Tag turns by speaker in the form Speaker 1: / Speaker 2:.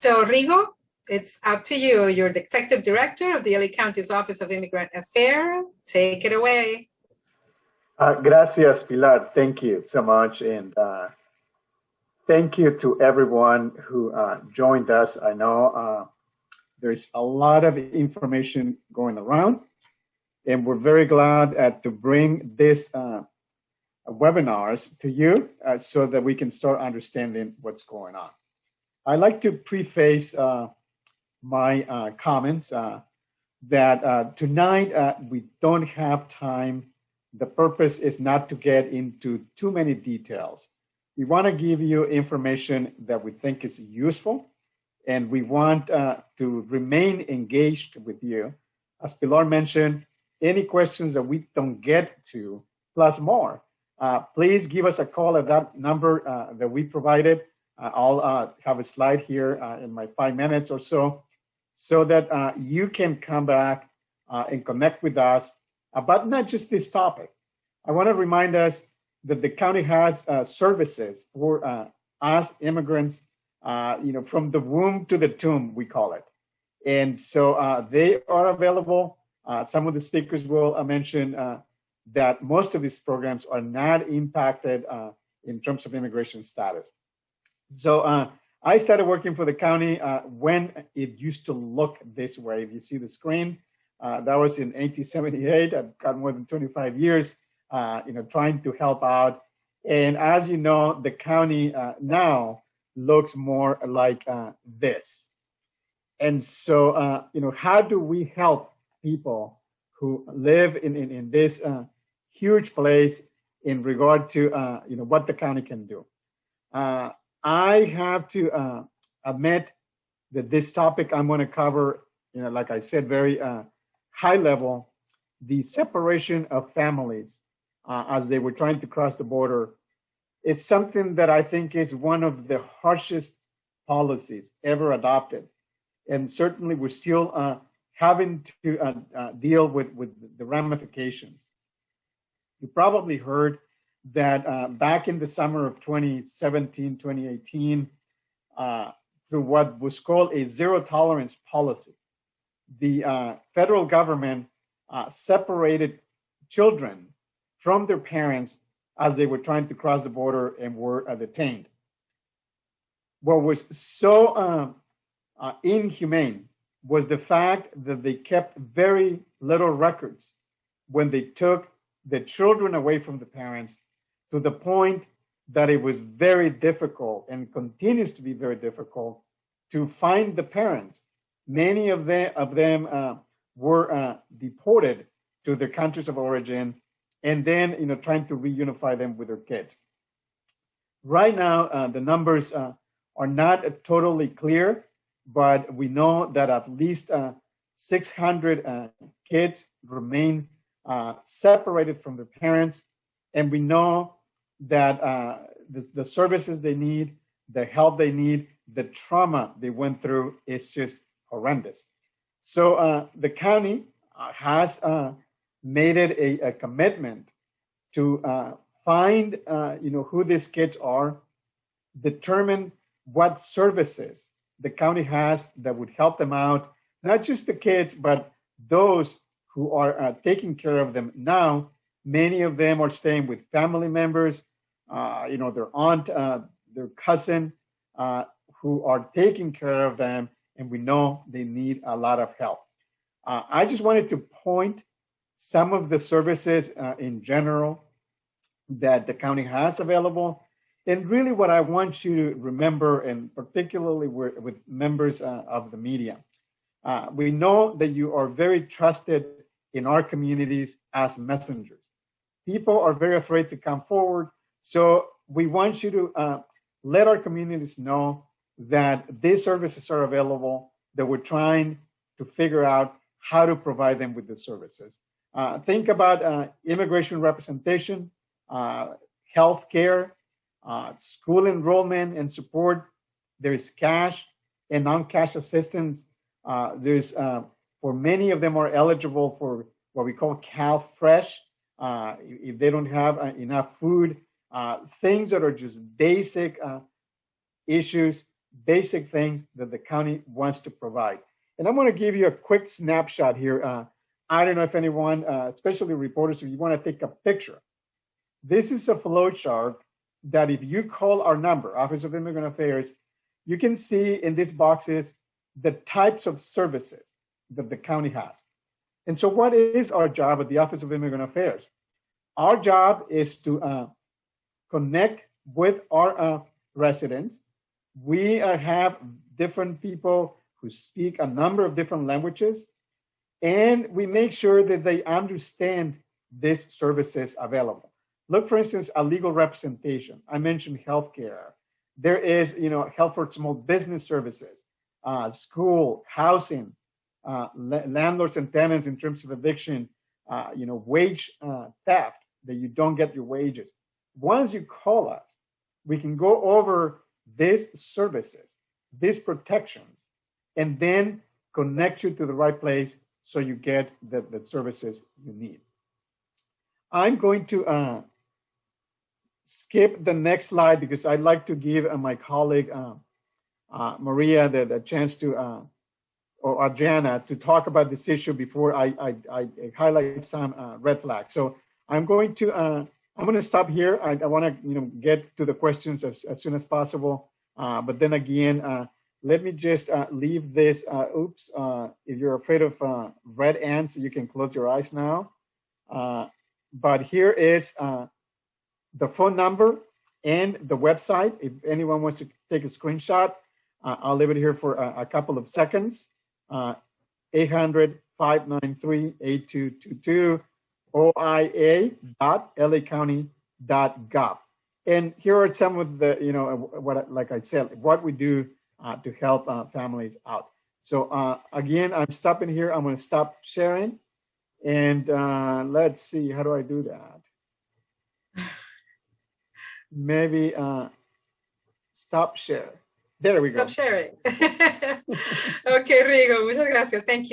Speaker 1: So Rigo, it's up to you. You're the Executive Director of the LA County's Office of Immigrant Affairs. Take it away.
Speaker 2: Gracias, Pilar. Thank you so much. And thank you to everyone who joined us. I know there's a lot of information going around, and we're very glad to bring this webinars to you so that we can start understanding what's going on. I'd like to preface my comments that tonight we don't have time. The purpose is not to get into too many details. We want to give you information that we think is useful, and we want to remain engaged with you. As Pilar mentioned, any questions that we don't get to, plus more, please give us a call at that number that we provided. I'll have a slide here in my 5 minutes or so that you can come back and connect with us about not just this topic. I want to remind us that the county has services for us immigrants, from the womb to the tomb, we call it. And so they are available. Some of the speakers will mention that most of these programs are not impacted in terms of immigration status. So I started working for the county when it used to look this way. If you see the screen, that was in 1878. I've got more than 25 years, trying to help out. And as you know, the county now looks more like this. And so, how do we help people who live in this huge place in regard to, what the county can do? I have to admit that this topic I'm going to cover, like I said, very high level, the separation of families as they were trying to cross the border. It's something that I think is one of the harshest policies ever adopted. And certainly we're still having to deal with the ramifications. You probably heard that back in the summer of 2017, 2018, through what was called a zero tolerance policy, the federal government separated children from their parents as they were trying to cross the border and were detained. What was so inhumane was the fact that they kept very little records when they took the children away from the parents, to the point that it was very difficult and continues to be very difficult to find the parents. Many of them were deported to their countries of origin, and then trying to reunify them with their kids. Right now, the numbers are not totally clear, but we know that at least 600 kids remain separated from their parents, and we know that the services they need, the help they need, the trauma they went through is just horrendous. So the county has made it a commitment to find who these kids are, determine what services the county has that would help them out, not just the kids, but those who are taking care of them now. Many of them are staying with family members, their aunt, their cousin, who are taking care of them, and we know they need a lot of help. I just wanted to point some of the services in general that the county has available. And really what I want you to remember, and particularly with members of the media, we know that you are very trusted in our communities as messengers. People are very afraid to come forward. So we want you to let our communities know that these services are available, that we're trying to figure out how to provide them with the services. Think about immigration representation, health care, school enrollment and support. There's cash and non-cash assistance. There's for many of them are eligible for what we call Cal Fresh. If they don't have enough food, things that are just basic issues basic things that the county wants to provide. And I'm going to give you a quick snapshot here. I don't know if anyone, especially reporters, if you want to take a picture. This is a flow chart that if you call our number, Office of Immigrant Affairs, you can see in these boxes the types of services that the county has. And so what is our job at the Office of Immigrant Affairs? Our job is to connect with our residents. We have different people who speak a number of different languages, and we make sure that they understand these services available. Look, for instance, a legal representation. I mentioned healthcare. There is, health for small business services, school, housing, landlords and tenants in terms of eviction, wage theft, that you don't get your wages. Once you call us, we can go over these services, these protections, and then connect you to the right place so you get the services you need. I'm going to skip the next slide because I'd like to give my colleague Maria the chance to, or Adriana, to talk about this issue before I highlight some red flags. So I'm going to stop here. I want to get to the questions as soon as possible. But then again, let me just leave this. Oops, if you're afraid of red ants, you can close your eyes now. But here is the phone number and the website. If anyone wants to take a screenshot, I'll leave it here for a couple of seconds. 800-593-8222, oia.lacounty.gov. And here are some of the, like I said, what we do to help families out. So again, I'm stopping here. I'm going to stop sharing. And let's see, how do I do that? Maybe stop share. There we go.
Speaker 1: Stop sharing. Okay, Rigo, muchas gracias. Thank you.